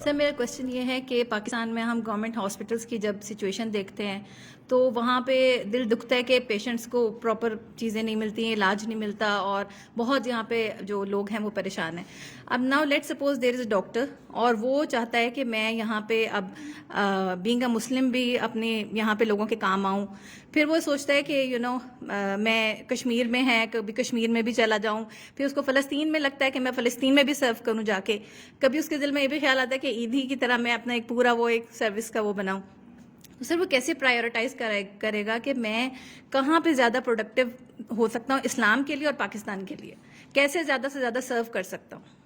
سر میرا کوشچن یہ ہے کہ پاکستان میں ہم گورنمنٹ ہاسپٹلس کی جب سچویشن دیکھتے ہیں تو وہاں پہ دل دکھتا ہے کہ پیشنٹس کو پراپر چیزیں نہیں ملتی ہیں، علاج نہیں ملتا، اور بہت یہاں پہ جو لوگ ہیں وہ پریشان ہیں. اب now let suppose there is a doctor اور وہ چاہتا ہے کہ میں یہاں پہ اب بینگ اے مسلم بھی اپنے یہاں پہ لوگوں کے کام آؤں. پھر وہ سوچتا ہے کہ میں کشمیر میں ہے، کبھی کشمیر میں بھی چلا جاؤں. پھر اس کو فلسطین میں لگتا ہے کہ میں فلسطین میں بھی سرو کروں جا کے. کبھی اس کے دل میں یہ بھی خیال آتا ہے کہ عید ہی کی طرح میں اپنا ایک پورا وہ ایک سروس کا وہ بناؤں. تو سر وہ کیسے پرائیورٹائز کرے گا کہ میں کہاں پہ زیادہ پروڈکٹیو ہو سکتا ہوں اسلام کے لیے اور پاکستان کے لیے، کیسے زیادہ سے زیادہ سرو کر سکتا ہوں؟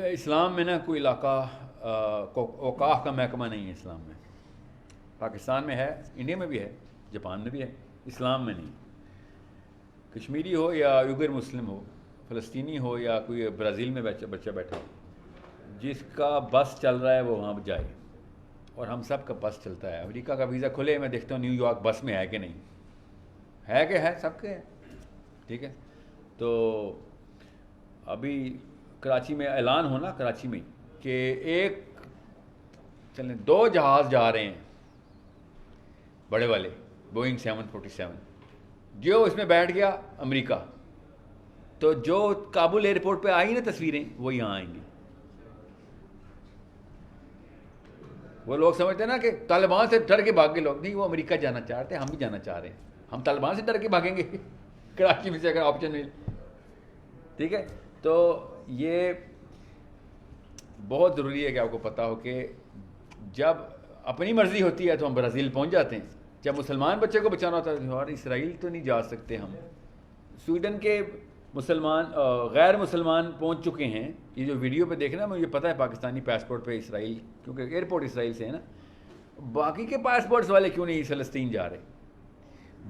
اسلام میں نا کوئی علاقہ اوقاف کا محکمہ نہیں ہے. اسلام میں پاکستان میں ہے، انڈیا میں بھی ہے، جاپان میں بھی ہے، اسلام میں نہیں. کشمیری ہو یا یوگر مسلم ہو، فلسطینی ہو یا کوئی برازیل میں بچہ بیٹھا ہو، جس کا بس چل رہا ہے وہ وہاں جائے. اور ہم سب کا بس چلتا ہے. امریکہ کا ویزا کھلے، میں دیکھتا ہوں نیو یارک بس میں ہے کہ نہیں ہے، کہ ہے، سب کے ہے. ٹھیک ہے. تو ابھی کراچی میں اعلان ہونا، کراچی میں کہ چلیں 2 جہاز جا رہے ہیں بڑے والے بوئنگ 747. جو اس میں بیٹھ گیا امریکہ، تو جو کابل ایئرپورٹ پہ آئی نا تصویریں، وہ یہاں آئیں گی. وہ لوگ سمجھتے ہیں نا کہ طالبان سے ڈر کے بھاگ کے لوگ، نہیں، وہ امریکہ جانا چاہتے ہیں، ہم بھی جانا چاہ رہے ہیں. ہم طالبان سے ڈر کے بھاگیں گے کراچی میں سے اگر آپشن مل. ٹھیک ہے. تو یہ بہت ضروری ہے کہ آپ کو پتہ ہو کہ جب اپنی مرضی ہوتی ہے تو ہم برازیل پہنچ جاتے ہیں. جب مسلمان بچے کو بچانا ہوتا ہے اور اسرائیل تو نہیں جا سکتے ہم. سویڈن کے مسلمان غیر مسلمان پہنچ چکے ہیں. یہ جو ویڈیو پہ دیکھنا، مجھے پتہ ہے پاکستانی پاسپورٹ پہ اسرائیل، کیونکہ ایئرپورٹ اسرائیل سے ہے نا. باقی کے پاسپورٹس والے کیوں نہیں فلسطین جا رہے؟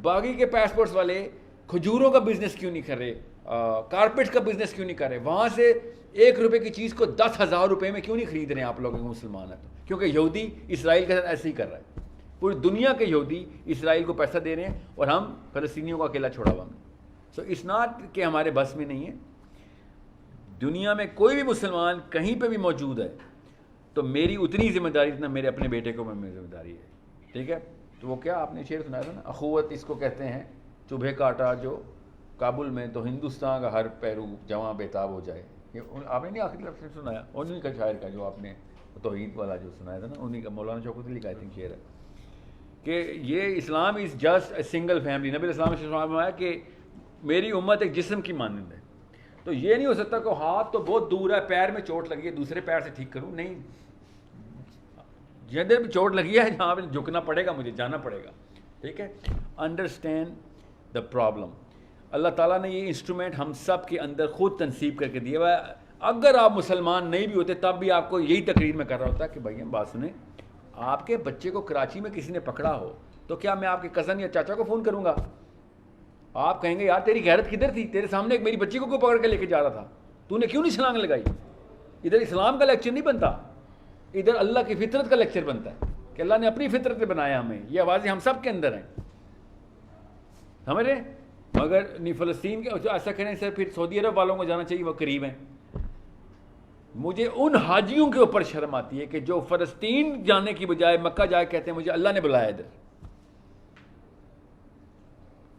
باقی کے پاسپورٹس والے کھجوروں کا بزنس کیوں نہیں کر رہے؟ کارپیٹ کا بزنس کیوں نہیں کر رہے؟ وہاں سے 1 روپے کی چیز کو 10,000 روپے میں کیوں نہیں خرید رہے ہیں آپ لوگ مسلمان ہیں تو؟ کیونکہ یہودی اسرائیل کے ساتھ ایسے ہی کر رہا ہے. پوری دنیا کے یہودی اسرائیل کو پیسہ دے رہے ہیں اور ہم فلسطینیوں کو اکیلا چھوڑا ہوا. سو اٹس ناٹ کہ ہمارے بس میں نہیں ہے. دنیا میں کوئی بھی مسلمان کہیں پہ بھی موجود ہے تو میری اتنی ذمہ داری جتنا میرے اپنے بیٹے کو میری ذمہ داری ہے. ٹھیک ہے. تو وہ کیا آپ نے شعر سنایا تھا نا، اخوت اس کو کہتے ہیں، چبھے کاٹا جو کابل میں تو ہندوستان کا ہر پہلو جواں بےتاب ہو جائے. آپ نے نہیں آخری لفظ سنایا انہیں کا شاعر کا، جو آپ نے توحید والا جو سنایا تھا نا، انہیں کا مولانا شوکت علی کا آئی تھنک شعر ہے کہ یہ Islam is just a single family. نبی علیہ السلام نے فرمایا کہ میری امت ایک جسم کی مانند ہے. تو یہ نہیں ہو سکتا کہ ہاتھ تو بہت دور ہے، پیر میں چوٹ لگی ہے، دوسرے پیر سے ٹھیک کروں. نہیں، جدھر بھی چوٹ لگی ہے جہاں پہ جھکنا پڑے گا، مجھے جانا پڑے گا. ٹھیک ہے. Understand the problem. اللہ تعالیٰ نے یہ انسٹرومنٹ ہم سب کے اندر خود تنصیب کر کے دیا ہوا ہے. اگر آپ مسلمان نہیں بھی ہوتے تب بھی آپ کو یہی تقریر میں کر رہا ہوتا ہے کہ بھائی ہم بات سنیں، آپ کے بچے کو کراچی میں کسی نے پکڑا ہو تو کیا میں آپ کے کزن یا چاچا کو فون کروں گا؟ آپ کہیں گے یار تیری غیرت کدھر تھی؟ تیرے سامنے ایک میری بچی کو پکڑ کے لے کے جا رہا تھا، تو نے کیوں نہیں چھلانگ لگائی؟ ادھر اسلام کا لیکچر نہیں بنتا، ادھر اللہ کی فطرت کا لیکچر بنتا ہے کہ اللہ نے اپنی فطرت پہ بنایا ہمیں. یہ آوازیں ہم سب کے اندر ہیں، سمجھ رہے ہیں؟ مگر نہیں فلسطین کے ایسا کریں سر، پھر سعودی عرب والوں کو جانا چاہیے، وہ قریب ہیں. مجھے ان حاجیوں کے اوپر شرم آتی ہے کہ جو فلسطین جانے کی بجائے مکہ جا کے کہتے ہیں مجھے اللہ نے بلایا ادھر.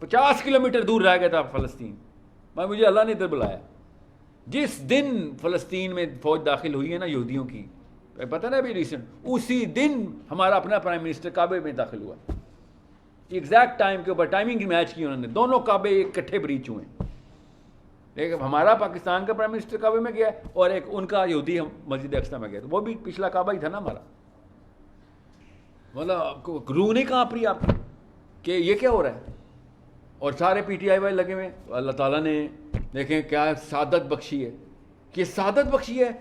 50 کلومیٹر دور رہ گیا تھا فلسطین، مجھے اللہ نے ادھر بلایا. جس دن فلسطین میں فوج داخل ہوئی ہے نا یہودیوں کی، پتہ نا ابھی ریسنٹ، اسی دن ہمارا اپنا پرائم منسٹر کعبے میں داخل ہوا. ایگزیکٹ ٹائم کے اوپر ٹائمنگ میچ کی انہوں نے، دونوں کعبے اکٹھے بریچ ہوئے. ایک ہمارا پاکستان کا پرائم منسٹر کعبے میں گیا اور ایک ان کا یہودی مسجد اقصی میں گیا. تو وہ بھی پچھلا کعبہ ہی تھا نا ہمارا. مطلب روح نہیں کہاں پڑی آپ کہ یہ کیا ہو رہا ہے؟ اور سارے پی ٹی آئی والے لگے ہوئے. اللہ تعالیٰ نے دیکھیں کیا سعادت بخشی ہے، کہ سعادت بخشی ہے.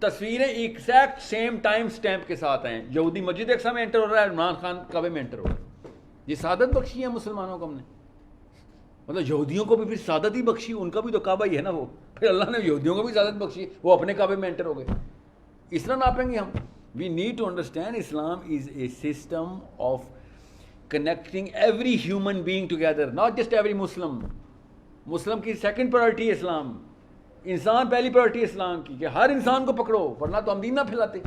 تصویریں ایگزیکٹ سیم ٹائم سٹیمپ کے ساتھ ہیں. یہودی مسجد اقصی میں انٹر ہو رہا ہے، عمران خان کعبے میں انٹر ہو رہا ہے. یہ سعادت بخشی ہے مسلمانوں کو ہم نے. مطلب یہودیوں کو بھی پھر سعادت ہی بخشی، ان کا بھی تو کعبہ ہی ہے نا وہ. پھر اللہ نے یہودیوں کو بھی سعادت بخشی، وہ اپنے کعبے میں انٹر ہو گئے. اس طرح ناپیں گے ہم. We need to understand Islam is a system of connecting every human being together, not just every Muslim. Muslim کی سیکنڈ پرائرٹی ہے اسلام. انسان پہلی پرائورٹی اسلام کی، کہ ہر انسان کو پکڑو ورنہ تو ہم دین نہ پھیلاتے.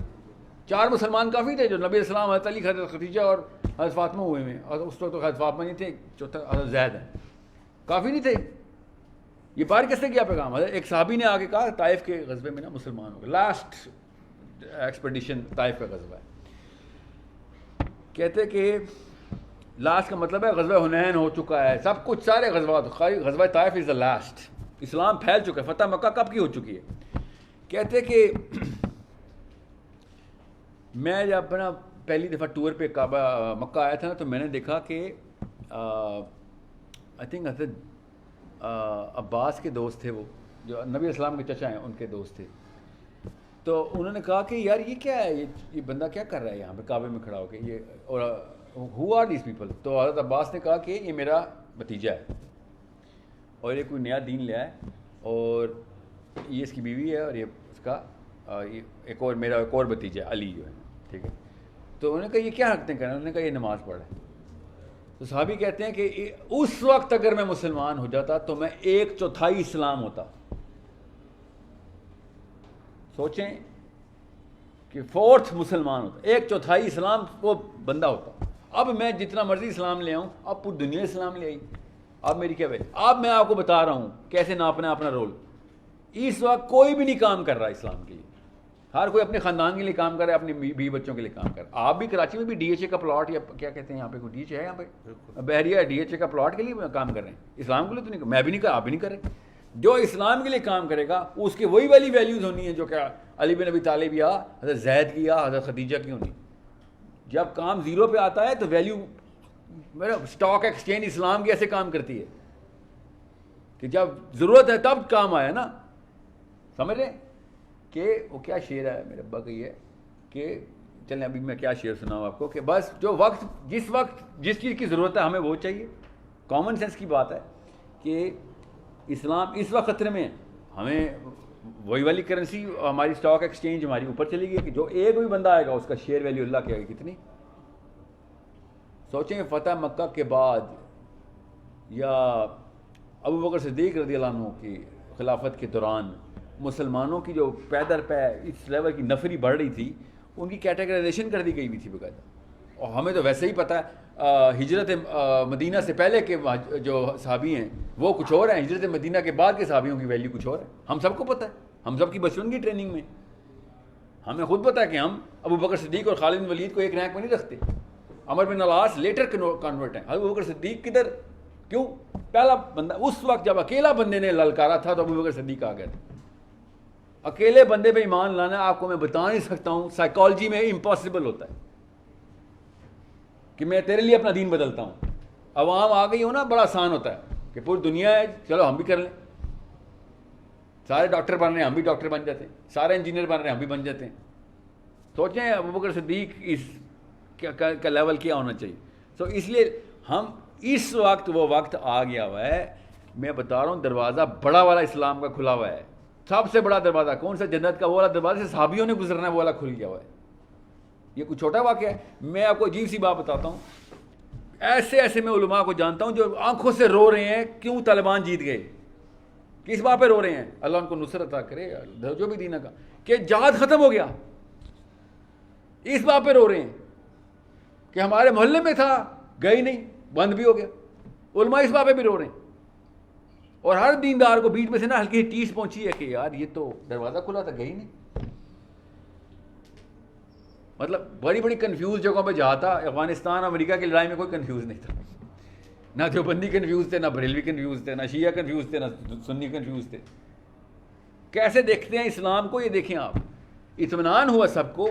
4 مسلمان کافی تھے جو نبی علیہ السلام، حضرت علی، حضرت خدیجہ اور حضرت فاطمہ ہوئے ہیں، اور اس وقت تو حضرت فاطمہ نہیں تھے، چوتھا حضرت زید ہیں، کافی نہیں تھے. یہ پار کس نے کیا پیغام؟ ایک صحابی نے آگے کہا طائف کے غزوے میں نا مسلمان ہو گئے، لاسٹ ایکسپیڈیشن طائف کا غزوہ ہے. کہتے کہ لاسٹ کا مطلب ہے غزوہ حنین ہو چکا ہے، سب کچھ سارے غزوات، غزوہ طائف از دا لاسٹ، اسلام پھیل چکا ہے، فتح مکہ کب کی ہو چکی ہے. کہتے کہ میں جب نا پہلی دفعہ ٹور پہ کعبہ مکہ آیا تھا نا، تو میں نے دیکھا کہ آئی تھنک حضرت عباس کے دوست تھے، وہ جو نبی السلام کے چچا ہیں ان کے دوست تھے. تو انہوں نے کہا کہ یار یہ کیا ہے، یہ بندہ کیا کر رہا ہے یہاں پہ کعبے میں کھڑا ہو کے، یہ اور ہو آر دیز پیپل. تو حضرت عباس نے کہا کہ یہ میرا بھتیجا ہے اور یہ کوئی نیا دین لیا ہے، اور یہ اس کی بیوی ہے، اور یہ اس کا ایک اور بھتیجا ہے علی جو ہے، ٹھیک ہے. تو انہوں نے کہا یہ کیا حرکتیں کر رہے ہیں؟ انہوں نے کہا یہ نماز پڑھ رہے ہیں. تو صحابی کہتے ہیں کہ اس وقت اگر میں مسلمان ہو جاتا تو میں 1/4 اسلام ہوتا. سوچیں کہ 4th مسلمان ہوتا، 1/4 اسلام وہ بندہ ہوتا. اب میں جتنا مرضی اسلام لے آؤں، اب پوری دنیا اسلام لے آئی، اب میری کیا وجہ؟ اب میں آپ کو بتا رہا ہوں کیسے ناپنا ہے اپنا رول. اس وقت کوئی بھی نہیں کام کر رہا اسلام کے لیے، ہر کوئی اپنے خاندان کے لیے کام کر رہا ہے، اپنے بیوی بچوں کے لیے کام کر رہا ہے. آپ بھی کراچی میں بھی ڈی ایچ اے کا پلاٹ، یا کیا کہتے ہیں یہاں پہ کوئی ڈی ایچ اے ہے یہاں پہ بحریہ، ڈی ایچ اے کا پلاٹ کے لیے کام کر رہے ہیں. اسلام کے لیے تو نہیں، میں بھی نہیں کر، آپ بھی نہیں کر رہے. جو اسلام کے لیے کام کرے گا اس کی وہی والی ویلیوز ہونی ہے جو کہ علی بن ابی طالب یا حضرت زید کی یا حضرت خدیجہ کی ہونی. جب کام زیرو پہ آتا ہے تو ویلیو، میرا اسٹاک ایکسچینج اسلام کی ایسے کام کرتی ہے کہ جب ضرورت ہے تب کام آیا نا. سمجھ رہے ہیں کہ وہ کیا شعر ہے میرے ابا کا، یہ ہے کہ چلیں ابھی میں کیا شعر سناؤں آپ کو، کہ بس جو وقت جس چیز کی ضرورت ہے ہمیں وہ چاہیے. کامن سینس کی بات ہے کہ اسلام اس وقت خطرے میں ہے، ہمیں وہی والی کرنسی ہماری اسٹاک ایکسچینج ہماری اوپر چلی گئی کہ جو ایک بھی بندہ آئے گا اس کا شیئر ویلیو اللہ کے آگے کتنی. سوچیں فتح مکہ کے بعد یا ابو بکر صدیق رضی اللہ عنہ کی خلافت کے دوران مسلمانوں کی جو پیدر پہ اس لیول کی نفری بڑھ رہی تھی، ان کی کیٹیگرائزیشن کر دی گئی تھی باقاعدہ. اور ہمیں تو ویسے ہی پتہ ہے ہجرت مدینہ سے پہلے کے جو صحابی ہیں وہ کچھ اور ہیں، ہجرت مدینہ کے بعد کے صحابیوں کی ویلیو کچھ اور ہے. ہم سب کو پتہ ہے، ہم سب کی بچپن کی ٹریننگ میں ہمیں خود پتہ ہے کہ ہم ابو بکر صدیق اور خالد بن ولید کو ایک رینک میں نہیں رکھتے. عمر بن العاص لیٹر کنورٹ ہیں، ابو بکر صدیق کدھر؟ کیوں؟ پہلا بندہ اس وقت جب اکیلا بندے نے للکارا تھا تو ابو بکر صدیق آ گئے تھے. اکیلے بندے پہ ایمان لانا آپ کو میں بتا نہیں سکتا ہوں، سائیکالوجی میں امپاسبل ہوتا ہے کہ میں تیرے لیے اپنا دین بدلتا ہوں. عوام آ گئی ہو نا، بڑا آسان ہوتا ہے کہ پوری دنیا ہے چلو ہم بھی کر لیں. سارے ڈاکٹر بن رہے ہیں ہم بھی ڈاکٹر بن جاتے ہیں، سارے انجینئر بن رہے ہیں ہم بھی بن جاتے ہیں. سوچیں ابو بکر صدیق اس کا لیول کیا ہونا چاہیے. سو اس لیے ہم اس وقت وہ وقت آ گیا ہوا ہے، میں بتا رہا ہوں دروازہ بڑا والا اسلام کا کھلا ہوا ہے. سب سے بڑا دروازہ کون سا؟ جنت کا وہ والا دروازہ سے صحابیوں نے گزرنا ہے، وہ والا کھل گیا ہوا ہے. یہ کوئی چھوٹا واقعہ ہے. میں آپ کو عجیب سی بات بتاتا ہوں، ایسے میں علماء کو جانتا ہوں جو آنکھوں سے رو رہے ہیں کیوں طالبان جیت گئے. کس بات پہ رو رہے ہیں؟ اللہ ان کو نصرت عطا کرے جو بھی دینہ کا، کہ جہاد ختم ہو گیا. اس بات پہ رو رہے ہیں کہ ہمارے محلے میں تھا گئی نہیں، بند بھی ہو گیا. علماء اس بات پہ بھی رو رہے ہیں. اور ہر دیندار کو بیچ میں سے نا ہلکی ٹیس پہنچی ہے کہ یار یہ تو دروازہ کھلا تھا گئی نہیں. مطلب بڑی بڑی کنفیوز جگہوں پہ جہاں تھا. افغانستان امریکہ کی لڑائی میں کوئی کنفیوز نہیں تھا، نہ دیوبندی کنفیوز تھے، نہ بریلوی کنفیوز تھے، نہ شیعہ کنفیوز تھے، نہ سنی کنفیوز تھے. کیسے دیکھتے ہیں اسلام کو؟ یہ دیکھیں آپ، اطمینان ہوا سب کو.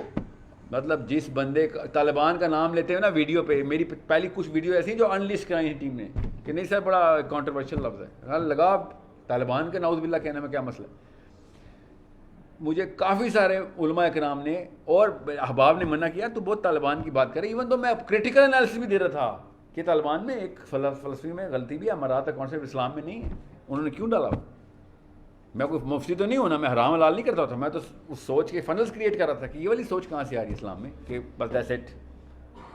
مطلب جس بندے کا طالبان کا نام لیتے ہیں نا ویڈیو پہ، میری پہلی کچھ ویڈیو ایسی جو ان لسٹ کرائی ہیں ٹیم نے کہ نہیں سر بڑا کانٹروورشل لفظ ہے، لگا طالبان کے نعوذ باللہ کہنے میں کیا مسئلہ ہے. مجھے کافی سارے علماء اکرام نے اور احباب نے منع کیا تو بہت طالبان کی بات کرے. ایون تو میں کریٹیکل انالیسس بھی دے رہا تھا کہ طالبان میں ایک فلسفی میں غلطی بھی ہے، امارات کا کانسیپٹ اسلام میں نہیں ہے، انہوں نے کیوں ڈالا. میں کوئی مفتی تو نہیں ہونا، میں حرام حلال نہیں کرتا تھا، میں تو اس سوچ کے فنلز کریٹ کر رہا تھا کہ یہ والی سوچ کہاں سے آ رہی ہے اسلام میں کہ بس دیٹس اٹ،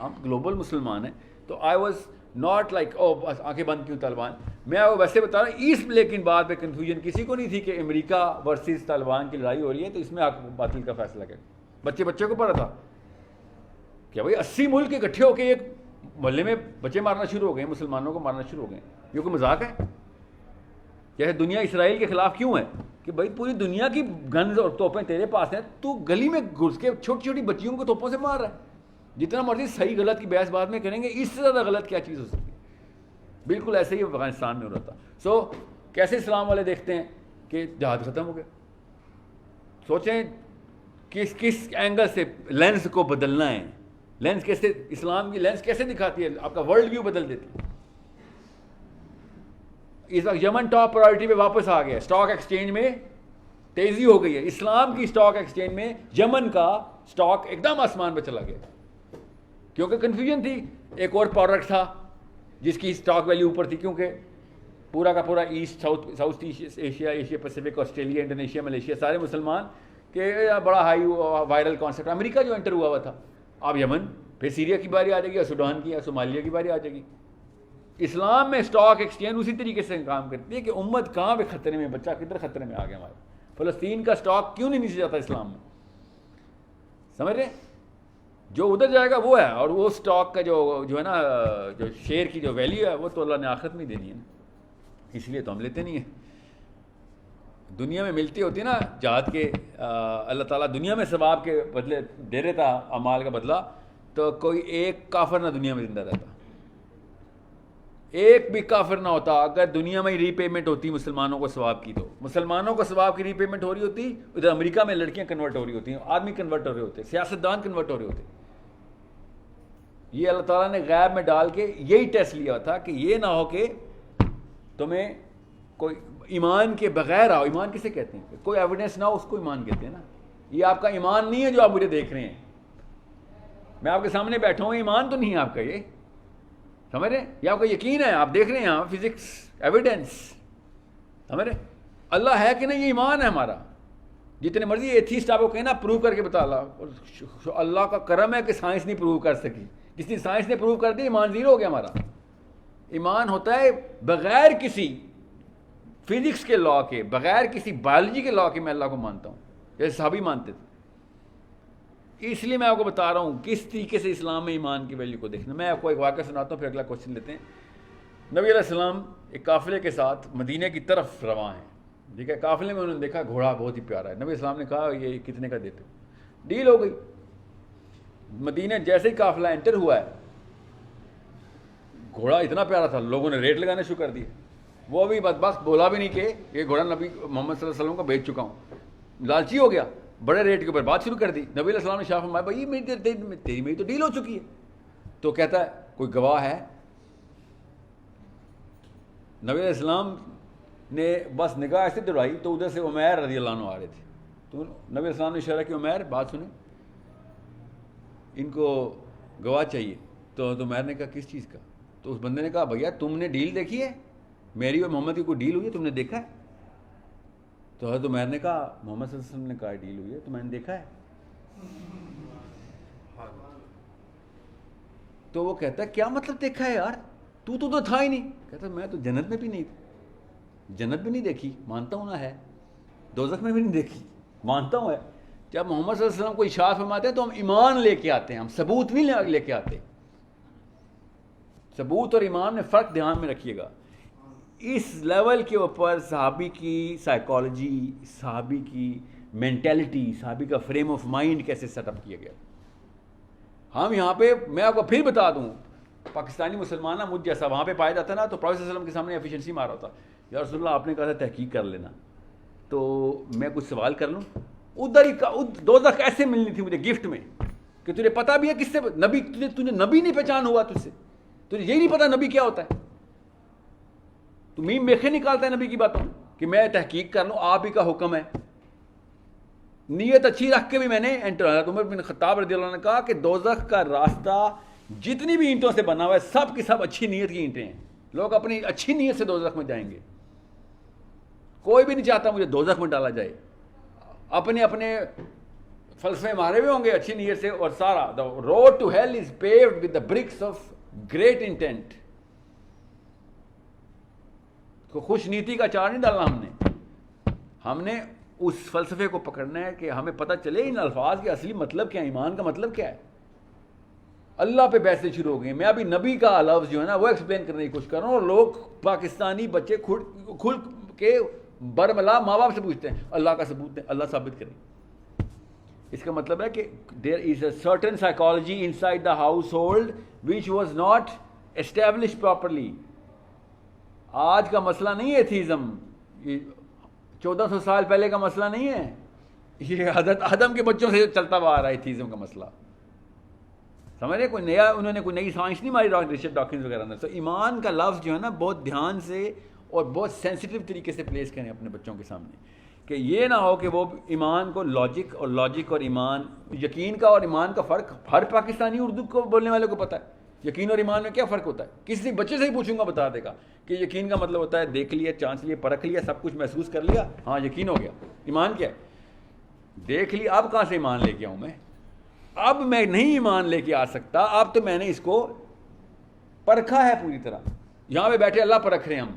ہم گلوبل مسلمان ہیں. تو I was not like oh بس آنکھیں بند کیوں طالبان. میں وہ ویسے بتا رہا ہوں اس لیکن بات پہ کنفیوژن کسی کو نہیں تھی کہ امریکہ ورسز طالبان کی لڑائی ہو رہی ہے تو اس میں باطل کا فیصلہ کرے. بچے کو پتا تھا کہ بھائی 80 ملک اکٹھے ہو کے ایک محلے میں بچے مارنا شروع ہو گئے, مسلمانوں کو مارنا شروع ہو گئے. یہ کوئی مذاق ہے؟ جیسے دنیا اسرائیل کے خلاف کیوں ہے کہ بھائی پوری دنیا کی گنز اور توپیں تیرے پاس ہیں, تو گلی میں گھس کے چھوٹی چھوٹی بچیوں کو توپوں سے مار رہا ہے. جتنا مرضی صحیح غلط کی بحث بعد میں کریں گے, اس سے زیادہ غلط کیا چیز ہو سکتی ہے. بالکل ایسے ہی افغانستان میں ہو رہا تھا. سو کیسے اسلام والے دیکھتے ہیں کہ جہاد ختم ہو گیا. سوچیں کس اینگل سے لینس کو بدلنا ہے. لینس کیسے, اسلام کی لینس کیسے دکھاتی ہے, آپ کا ورلڈ ویو بدل دیتی ہے. اس وقت یمن ٹاپ پرائرٹی پہ واپس آ گیا, اسٹاک ایکسچینج میں تیزی ہو گئی ہے. اسلام کی اسٹاک ایکسچینج میں یمن کا اسٹاک ایک دم آسمان پہ چلا گیا کیونکہ کنفیوژن تھی. ایک اور پروڈکٹ تھا جس کی اسٹاک ویلیو اوپر تھی, کیونکہ پورا کا پورا East South East Asia, Asia Pacific, Australia, Indonesia, Malaysia, سارے مسلمان کہ بڑا ہائی وائرل کانسیپٹ. امریکہ جو انٹر ہوا تھا, اب یمن, پھر سیریا کی باری آ جائے گی, یا سوڈان کی, یا صومالیہ کی باری آ جائے گی. اسلام میں اسٹاک ایکسچینج اسی طریقے سے کام کرتی ہے کہ امت کہاں پہ خطرے میں, بچہ کدھر خطرے میں آ گیا. ہمارا فلسطین کا اسٹاک کیوں نہیں نیچے جاتا اسلام میں, سمجھ رہے؟ جو ادھر جائے گا وہ ہے, اور وہ اسٹاک کا جو ہے نا, جو شیئر کی جو ویلیو ہے وہ تو اللہ نے آخرت میں دینی ہے نا, اس لیے تو ہم لیتے نہیں ہیں. دنیا میں ملتی ہوتی نا جہاد کے, اللہ تعالیٰ دنیا میں ثواب کے بدلے دے دیتا اعمال کا بدلہ, تو کوئی ایک کافر نہ دنیا میں زندہ رہتا, ایک بھی کافر نہ ہوتا. اگر دنیا میں ری پیمنٹ ہوتی مسلمانوں کو ثواب کی, تو مسلمانوں کو ثواب کی ری پیمنٹ ہو رہی ہوتی, ادھر امریکہ میں لڑکیاں کنورٹ ہو رہی ہوتی ہیں, آدمی کنورٹ ہو رہے ہوتے, سیاستدان کنورٹ ہو رہے ہوتے. یہ اللہ تعالیٰ نے غیب میں ڈال کے یہی ٹیسٹ لیا تھا کہ یہ نہ ہو کہ تمہیں کوئی ایمان کے بغیر آؤ. ایمان کسے کہتے ہیں؟ کوئی ایویڈنس نہ ہو, اس کو ایمان کہتے ہیں نا. یہ آپ کا ایمان نہیں ہے جو آپ مجھے دیکھ رہے ہیں, میں آپ کے سامنے بیٹھا ہوں, ایمان تو نہیں ہے آپ کا, یہ سمجھ رہے ہیں؟ یہ آپ کا یقین ہے, آپ دیکھ رہے ہیں یہاں فزکس ایویڈنس, سمجھ رہے؟ اللہ ہے کہ نہیں, یہ ایمان ہے ہمارا. جتنے مرضی ایتھیسٹ آپ کو کہنا پروو کر کے بتا, اللہ کا کرم ہے کہ سائنس نہیں پروو کر سکی. جس دن سائنس نے پروو کر دی, ایمان زیرو ہو گیا ہمارا. ایمان ہوتا ہے بغیر کسی فزکس کے لا کے, بغیر کسی بایولوجی کے لا کے میں اللہ کو مانتا ہوں, جیسے صحابی مانتے تھے. اس لیے میں آپ کو بتا رہا ہوں کس طریقے سے اسلام میں ایمان کی ویلیو کو دیکھنا. میں آپ کو ایک واقعہ سناتا ہوں, پھر اگلا کوشچن لیتے ہیں. نبی علیہ السلام ایک قافلے کے ساتھ مدینے کی طرف رواں ہیں, ٹھیک ہے. قافلے میں انہوں نے دیکھا گھوڑا بہت ہی پیارا ہے. نبی علیہ السلام نے کہا یہ کتنے کا دیتے ہو؟ ڈیل ہو گئی. مدینے جیسے ہی قافلہ انٹر ہوا ہے, گھوڑا اتنا پیارا تھا, لوگوں نے ریٹ لگانے شروع کر دیے. وہ بھی بدبخت بولا بھی نہیں کہ یہ گھوڑا نبی محمد صلی اللہ علیہ وسلم کا بیچ چکا ہوں, لالچی ہو گیا, بڑے ریٹ کے اوپر بات شروع کر دی. نبی علیہ السلام نے شاہ فرمایا بھائی میری تو ڈیل ہو چکی ہے. تو کہتا ہے کوئی گواہ ہے؟ نبی علیہ السلام نے بس نگاہ ایسے دوڑائی تو ادھر سے عمیر رضی اللہ عنہ آ رہے تھے. تو نبی علیہ السلام نے اشارہ کیا, عمیر بات سنیں, ان کو گواہ چاہیے. تو عمیر نے کہا کس چیز کا؟ تو اس بندے نے کہا بھیا تم نے ڈیل دیکھی ہے, میری اور محمد کی کوئی ڈیل ہوئی ہے, تم نے دیکھا ہے؟ تو حضرت عمیر نے کہا محمد صلی اللہ علیہ وسلم نے کہا ڈیل ہوئی ہے تو میں نے دیکھا ہے. تو وہ کہتا ہے کیا مطلب دیکھا ہے یار, تو تھا ہی نہیں. کہتا میں تو جنت میں بھی نہیں تھا, جنت بھی نہیں دیکھی, مانتا ہوں نہ ہے, دوزخ میں بھی نہیں دیکھی, مانتا ہوں ہے. جب محمد صلی اللہ علیہ وسلم کو ارشاد فرماتے ہیں تو ہم ایمان لے کے آتے ہیں, ہم ثبوت نہیں لے کے آتے. ثبوت اور ایمان میں فرق دھیان میں رکھیے گا. اس لیول کے اوپر صحابی کی سائیکالوجی, صحابی کی مینٹیلٹی, صحابی کا فریم آف مائنڈ کیسے سیٹ اپ کیا گیا. ہم یہاں پہ, میں آپ کو پھر بتا دوں, پاکستانی مسلمان مجھ جیسا وہاں پہ پایا جاتا نا, تو پروفیسر صلی اللہ علیہ وسلم کے سامنے ایفیشنسی مارا ہوتا, یا رسول اللہ آپ نے کہا تھا تحقیق کر لینا, تو میں کچھ سوال کر لوں. ادھر ہی دوزخ ایسے ملنی تھی مجھے گفٹ میں کہ تجھے پتا بھی ہے کس سے نبی, تجھے نبی نہیں پہچان ہوا, تجھ سے تجھے یہی نہیں پتا نبی کیا ہوتا ہے. تو میم میخے نکالتا ہے نبی کی باتوں کہ میں تحقیق کر لوں, آپ ہی کا حکم ہے. نیت اچھی رکھ کے بھی میں نے حضرت عمر بن خطاب رضی اللہ عنہ نے کہا کہ دوزخ کا راستہ جتنی بھی اینٹوں سے بنا ہوا ہے سب کی سب اچھی نیت کی اینٹیں ہیں. لوگ اپنی اچھی نیت سے دوزخ میں جائیں گے. کوئی بھی نہیں چاہتا مجھے دوزخ میں ڈالا جائے. اپنے اپنے فلسفے مارے ہوئے ہوں گے اچھی نیت سے, اور سارا the road to hell is paved with the bricks of great intent. خوش نیتی کا اچار نہیں ڈالنا ہم نے اس فلسفے کو پکڑنا ہے کہ ہمیں پتہ چلے ان الفاظ کے اصلی مطلب کیا ہے, ایمان کا مطلب کیا ہے. اللہ پہ بحثیں شروع ہو گئی. میں ابھی نبی کا لفظ جو ہے نا وہ ایکسپلین کرنے کی کوشش کر رہا ہوں, اور لوگ پاکستانی بچے کھل کے برملا ماں باپ سے پوچھتے ہیں اللہ کا ثبوت دیں, اللہ ثابت کریں. اس کا مطلب ہے کہ there is a certain psychology inside the household which was not establish properly. آج کا مسئلہ نہیں ہے ایتھیزم, 1400 سال پہلے کا مسئلہ نہیں ہے, یہ حضرت آدم کے بچوں سے چلتا ہوا آ رہا ہے ایتھیزم کا مسئلہ. سمجھ رہے, کوئی نیا انہوں نے کوئی نئی سائنس نہیں ماری ریچرڈ ڈاکنز وغیرہ نے. تو ایمان کا لفظ جو ہے نا بہت دھیان سے اور بہت سینسیٹیو طریقے سے پلیس کریں اپنے بچوں کے سامنے, کہ یہ نہ ہو کہ وہ ایمان کو لاجک اور ایمان, یقین کا اور ایمان کا فرق ہر پاکستانی اردو کو بولنے والے کو پتہ ہے. یقین اور ایمان میں کیا فرق ہوتا ہے, کسی بچے سے ہی پوچھوں گا بتا دے گا کہ یقین کا مطلب ہوتا ہے دیکھ لیا, چانچ لیا, پرکھ لیا, سب کچھ محسوس کر لیا, ہاں یقین ہو گیا. ایمان کیا ہے, دیکھ لیا, اب کہاں سے ایمان لے کے آؤں میں, اب میں نہیں ایمان لے کے آ سکتا, اب تو میں نے اس کو پرکھا ہے پوری طرح. یہاں پہ بیٹھے اللہ پرکھ رہے ہیں ہم.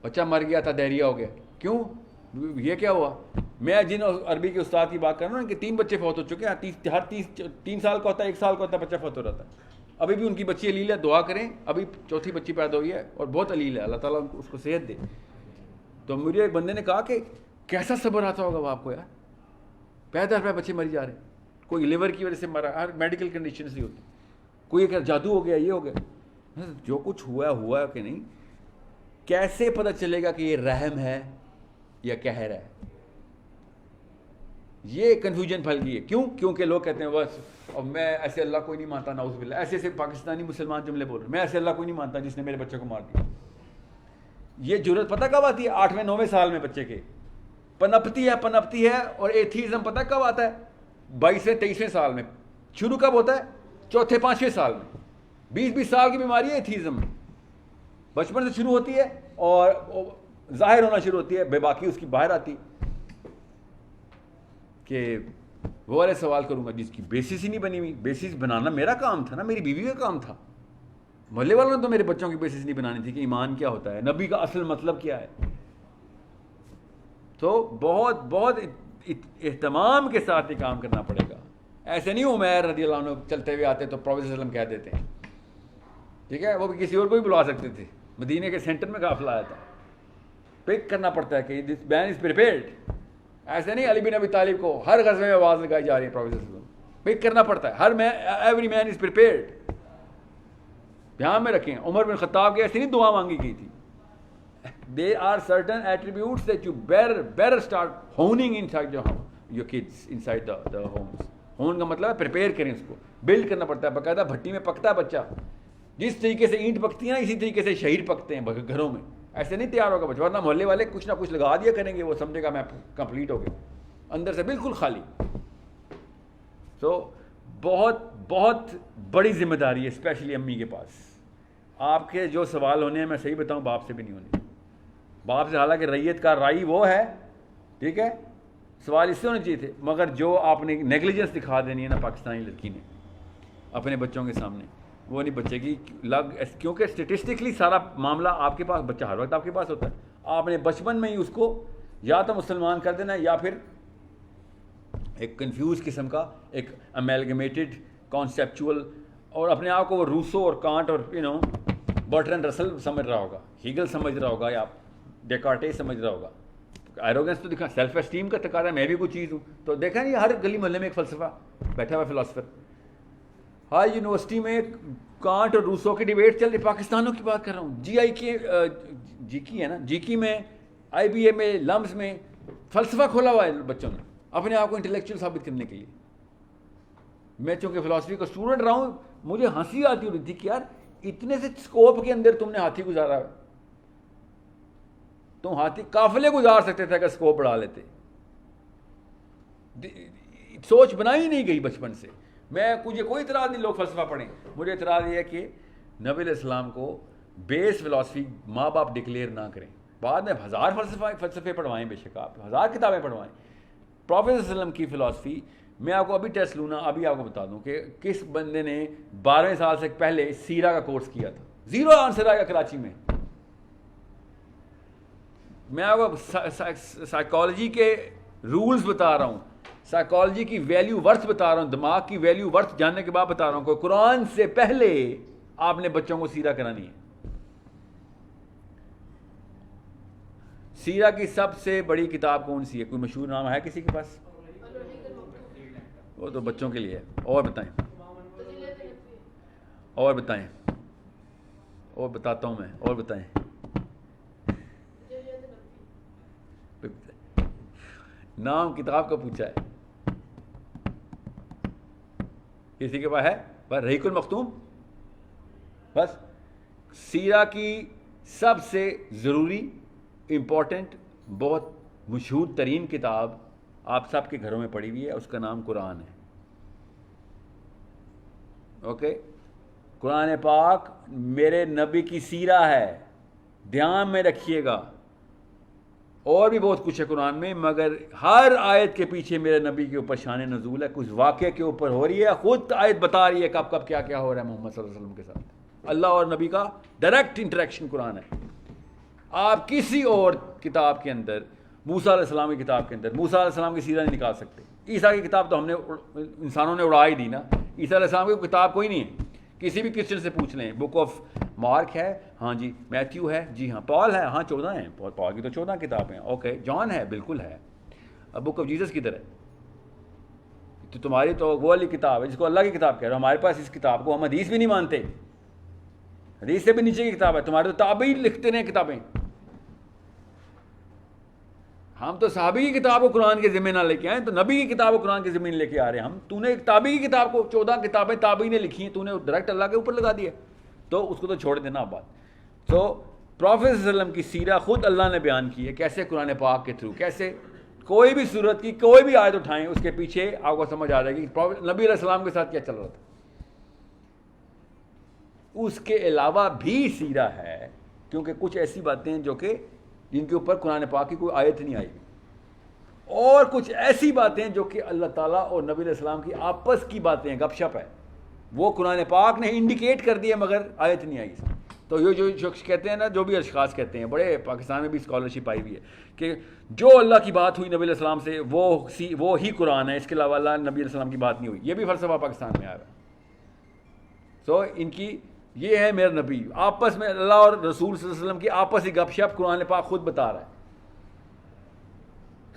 بچہ مر گیا تھا, ڈائریا ہو گیا, کیوں, یہ کیا ہوا. میں جن عربی کے استاد کی بات کر رہا ہوں کہ 3 بچے فوت ہو چکے ہیں, ہر 3 سال کا ہوتا ہے, 1 سال کا ہوتا ہے, بچہ فوت ہو رہا ہے. ابھی بھی ان کی بچی علیل ہے, دعا کریں, ابھی 4تھی بچی پیدا ہوئی ہے اور بہت علیل ہے, اللہ تعالیٰ اس کو صحت دے. تو مجھے ایک بندے نے کہا کہ کیسا صبر آتا ہوگا وہ آپ کو یار, پیدا بچے مری جا رہے ہیں, کوئی لیور کی وجہ سے مرا, ہر میڈیکل کنڈیشنز ہی ہوتی, کوئی کہ جادو ہو گیا, یہ ہو گیا. جو کچھ ہوا کہ نہیں, کیسے پتہ چلے گا کہ یہ رحم ہے یا قہر ہے. یہ کنفیوژن پھیل گئی ہے. کیوں, کیونکہ لوگ کہتے ہیں بس اور میں ایسے اللہ کوئی نہیں مانتا, نعوذ باللہ, ایسے پاکستانی مسلمان جملے بول رہے ہیں, میں ایسے اللہ کوئی نہیں مانتا جس نے میرے بچے کو مار دیا. یہ جرت پتہ کب آتی ہے, 8ویں 9ویں سال میں بچے کے پنپتی ہے. اور ایتھیزم پتہ کب آتا ہے, 22ویں 23ویں سال میں. شروع کب ہوتا ہے, 4تھے 5ویں سال میں. 20 سال کی بیماری ہے ایتھیزم, بچپن سے شروع ہوتی ہے اور ظاہر ہونا شروع ہوتی ہے, بے باقی اس کی باہر آتی. کہ وہ والے سوال کروں گا جس کی بیسس ہی نہیں بنی ہوئی. بیسس بنانا میرا کام تھا نا, میری بیوی کا کام تھا. محلے والوں نے تو میرے بچوں کی بیسس نہیں بنانی تھی کہ ایمان کیا ہوتا ہے, نبی کا اصل مطلب کیا ہے. تو بہت اہتمام کے ساتھ یہ کام کرنا پڑے گا. ایسے نہیں عمیر رضی اللہ عنہ چلتے ہوئے آتے تو پروفیسر صلی اللہ علیہ وسلم کہہ دیتے ہیں, ٹھیک ہے, وہ بھی کسی اور کو بھی بلا سکتے تھے. مدینے کے سینٹر میں قافلہ آیا تھا, پک کرنا پڑتا ہے کہ دس مین از پریپیئرڈ. ایسے نہیں علی بن ابی طالب کو ہر غزوے میں آواز لگائی جا رہی ہے, پروفیسر صلی اللہ علیہ وسلم پک کرنا پڑتا ہے, ایوری مین از پریپیئرڈ. دھیان میں رکھیں, عمر بن خطاب کے ایسے نہیں دعا مانگی گئی تھی. There are certain attributes that you better start honing inside your kids, inside the homes. ہون کا مطلب ہے پریپیئر کریں, اس کو بلڈ کرنا پڑتا ہے. باقاعدہ بھٹی میں پکتا ہے بچہ, جس طریقے سے اینٹ پکتی ہے نا اسی طریقے سے شہیر پکتے ہیں گھروں میں. ایسے نہیں تیار ہوگا بچہ, ورنہ محلے والے کچھ نہ کچھ لگا دیا کریں گے, وہ سمجھے گا میں کمپلیٹ ہو گیا, اندر سے بالکل خالی. تو بہت بڑی ذمہ داری ہے اسپیشلی امی کے پاس. آپ کے جو سوال ہونے ہیں میں صحیح بتاؤں باپ سے بھی نہیں ہونے. باپ سے حالانکہ ریت کا رائی وہ ہے, ٹھیک ہے, سوال اس سے ہونے چاہیے تھے, مگر جو آپ نے نیگلیجنس دکھا دینی ہے نا پاکستانی لڑکی نے اپنے بچوں کے سامنے, وہ نہیں بچے کی کیونکہ اسٹیٹسٹکلی سارا معاملہ آپ کے پاس, بچہ ہر وقت آپ کے پاس ہوتا ہے. آپ نے بچپن میں ہی اس کو یا تو مسلمان کر دینا یا پھر ایک کنفیوز قسم کا ایک امیلگمیٹڈ کانسیپچول, اور اپنے آپ کو وہ روسو اور کانٹ اور برٹرن رسل سمجھ رہا ہوگا, ہیگل سمجھ رہا ہوگا, یا ڈیکارٹے سمجھ رہا ہوگا. ایروگنس تو دکھا, سیلف اسٹیم کا تقاضا ہے, میں بھی کوئی چیز ہوں. تو دیکھا نہیں ہر گلی محلے میں ایک فلسفہ بیٹھا ہوا فلاسفر. ہر یونیورسٹی میں کانٹ اور روسو کی ڈیبیٹ چل رہی. پاکستانوں کی بات کر رہا ہوں, جی کی ہے نا, جی کی میں, آئی بی اے میں, لمس میں فلسفہ کھولا ہوا ہے بچوں نے اپنے آپ کو انٹلیکچوئل ثابت کرنے کے لیے. میں چونکہ فلاسفی کا اسٹوڈنٹ رہا ہوں, مجھے ہنسی آتی ہوئی تھی کہ یار اتنے سے اسکوپ کے اندر تم نے ہاتھی گزارا ہے. تم ہاتھی قافلے گزار سکتے تھے اگر اسکوپ بڑھا لیتے. سوچ بنائی نہیں گئی بچپن سے. مجھے کوئی اعتراض نہیں لوگ فلسفہ پڑھیں, مجھے اعتراض یہ ہے کہ نبی علیہ السلام کو بیس فلاسفی ماں باپ ڈکلیئر نہ کریں. بعد میں 1000 فلسفے پڑھوائیں, بے شک آپ 1000 کتابیں پڑھوائیں. پروفیسر صلی اللہ علیہ وسلم کی فلاسفی, میں آپ کو ابھی ٹیسٹ لوں نا, ابھی آپ کو بتا دوں کہ کس بندے نے 12 سال سے پہلے سیرہ کا کورس کیا تھا. 0 آنسر آئے گا کراچی میں, میں آپ کو سائیکالوجی کے رولز بتا رہا ہوں, سائیکالوجی کی ویلیو ورتھ بتا رہا ہوں, دماغ کی ویلیو ورتھ جاننے کے بعد بتا رہا ہوں کہ قرآن سے پہلے آپ نے بچوں کو سیرہ کرانی ہے. سیرہ کی سب سے بڑی کتاب کون سی ہے؟ کوئی مشہور نام ہے کسی کے پاس؟ وہ تو بچوں کے لیے ہے. اور بتائیں, اور بتائیں, اور بتاتا ہوں میں, اور بتائیں. نام کتاب کا پوچھا ہے, کسی کے پاس ہے؟ بس رحیق المختوم. بس سیرہ کی سب سے ضروری, امپورٹنٹ, بہت مشہور ترین کتاب آپ سب کے گھروں میں پڑھی ہوئی ہے, اس کا نام قرآن ہے. اوکے, قرآن پاک میرے نبی کی سیرہ ہے, دھیان میں رکھیے گا. اور بھی بہت کچھ ہے قرآن میں, مگر ہر آیت کے پیچھے میرے نبی کے اوپر شان نزول ہے, کچھ واقعے کے اوپر ہو رہی ہے, خود آیت بتا رہی ہے کب کب کیا کیا ہو رہا ہے محمد صلی اللہ علیہ وسلم کے ساتھ. اللہ اور نبی کا ڈائریکٹ انٹریکشن قرآن ہے. آپ کسی اور کتاب کے اندر, موسیٰ علیہ السلام کی کتاب کے اندر موسیٰ علیہ السلام کی سیرہ نہیں نکال سکتے. عیسیٰ کی کتاب تو ہم نے انسانوں نے اڑا ہی دی نا. عیسیٰ علیہ السلام کی کتاب کوئی نہیں ہے. کسی بھی کرسچن سے پوچھ لیں, بک آف مارک ہے, ہاں جی. میتھیو ہے, جی ہاں. پال ہے, ہاں 14 ہیں. پال کی تو 14 کتابیں ہیں. اوکے. جان ہے, بالکل ہے. اب بک آف جیزس کدھر ہے؟ تو تمہاری تو وہ والی کتاب ہے جس کو اللہ کی کتاب کہہ رہے ہو. ہمارے پاس اس کتاب کو, ہم حدیث بھی نہیں مانتے, حدیث سے بھی نیچے کی کتاب ہے. تمہارے تو تابعی لکھتے رہے کتابیں. ہم تو صحابی کی کتاب کو قرآن کے ذمہ نہ لے کے آئے, تو نبی کی کتاب کو قرآن کے ذمہ لے کے آ رہے ہیں ہم. تو نے تابعی کی کتاب کو 14 کتابیں تابعی نے لکھی ہیں, تو نے ڈائریکٹ اللہ کے اوپر لگا دیا, تو اس کو تو چھوڑ دینا اب بات. تو پروفیٹ صلی اللہ علیہ وسلم کی سیرہ خود اللہ نے بیان کی ہے, کیسے قرآن پاک کے تھرو, کیسے کوئی بھی صورت کی کوئی بھی آیت اٹھائیں اس کے پیچھے آپ کو سمجھ آ جائے گی نبی علیہ السلام کے ساتھ کیا چل رہا تھا. اس کے علاوہ بھی سیرہ ہے, کیونکہ کچھ ایسی باتیں جو کہ جن کے اوپر قرآن پاک کی کوئی آیت نہیں آئی, اور کچھ ایسی باتیں جو کہ اللہ تعالیٰ اور نبی علیہ السلام کی آپس کی باتیں ہیں, گپ شپ ہے, وہ قرآن پاک نے انڈیکیٹ کر دیا مگر آیت نہیں آئی. تو یہ جو شخص کہتے ہیں نا, جو بھی اشخاص کہتے ہیں, بڑے پاکستان میں بھی اسکالرشپ آئی ہوئی ہے کہ جو اللہ کی بات ہوئی نبی علیہ السلام سے وہ ہی قرآن ہے, اس کے علاوہ اللہ نبی علیہ السلام کی بات نہیں ہوئی. یہ بھی فلسفہ پاکستان میں آیا ہے. تو ان کی یہ ہے میرا نبی, آپس میں اللہ اور رسول صلی اللہ علیہ وسلم کی آپس ہی گپ شپ قرآن پاک خود بتا رہا ہے.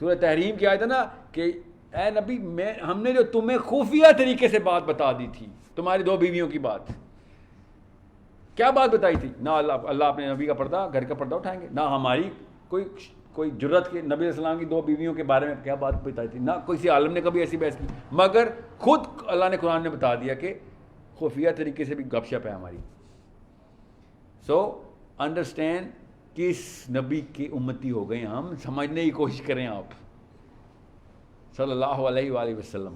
سورہ تحریم کی آیت ہے نا کہ اے نبی ہم نے جو تمہیں خفیہ طریقے سے بات بتا دی تھی, تمہاری 2 بیویوں کی بات, کیا بات بتائی تھی؟ نہ اللہ اپنے نبی کا پردہ, گھر کا پردہ اٹھائیں گے, نہ ہماری کوئی جرت کے نبی علیہ السلام کی 2 بیویوں کے بارے میں کیا بات بتائی تھی, نہ کسی عالم نے کبھی ایسی بحث کی, مگر خود اللہ نے قرآن میں بتا دیا کہ خفیہ طریقے سے بھی گپ شپ ہے ہماری. سو انڈرسٹینڈ کس نبی کی امتی ہو گئے ہم, سمجھنے کی کوشش کریں آپ صلی اللہ علیہ وآلہ وسلم.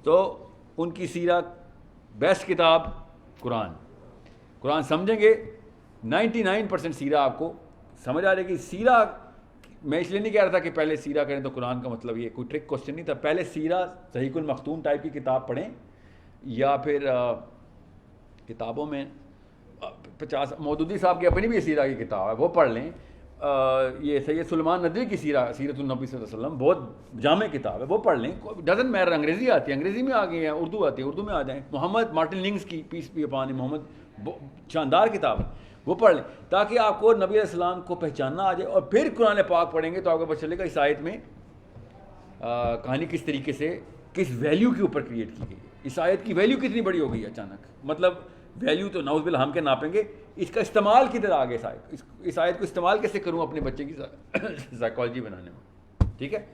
تو ان کی سیرہ بیسٹ کتاب قرآن سمجھیں گے 99% سیرہ آپ کو سمجھ آ جائے گی. سیرہ میں اس لیے نہیں کہہ رہا تھا کہ پہلے سیرہ کریں تو قرآن کا مطلب یہ کوئی ٹرک کوشچن نہیں تھا. پہلے سیرہ رحیق المختوم ٹائپ کی کتاب پڑھیں, یا پھر کتابوں میں 50 مودودی صاحب کی اپنی بھی سیرہ کی کتاب ہے, وہ پڑھ لیں. یہ سید سلیمان ندوی کی سیرت النبی صلی اللہ علیہ وسلم بہت جامع کتاب ہے, وہ پڑھ لیں. ڈزنٹ میٹر, انگریزی آتی ہے, انگریزی میں آ گئی ہیں, اردو آتی ہے, اردو میں آ جائیں. محمد مارٹن لنگس کی پیس بی اپان محمد, شاندار کتاب ہے, وہ پڑھ لیں تاکہ آپ کو نبی علیہ السلام کو پہچاننا آ جائے. اور پھر قرآن پاک پڑھیں گے تو آپ کو پتہ چلے گا اس آیت میں کہانی کس طریقے سے کس ویلیو کے اوپر کریٹ کی گئی. اس آیت کی ویلیو کتنی بڑی ہو گئی اچانک, مطلب ویلیو تو نعوذ باللہ ہم کے ناپیں گے, اس کا استعمال کدھر آ گیا اس آیت کو استعمال کیسے کروں اپنے بچے کی سائیکالوجی بنانے میں. ٹھیک ہے.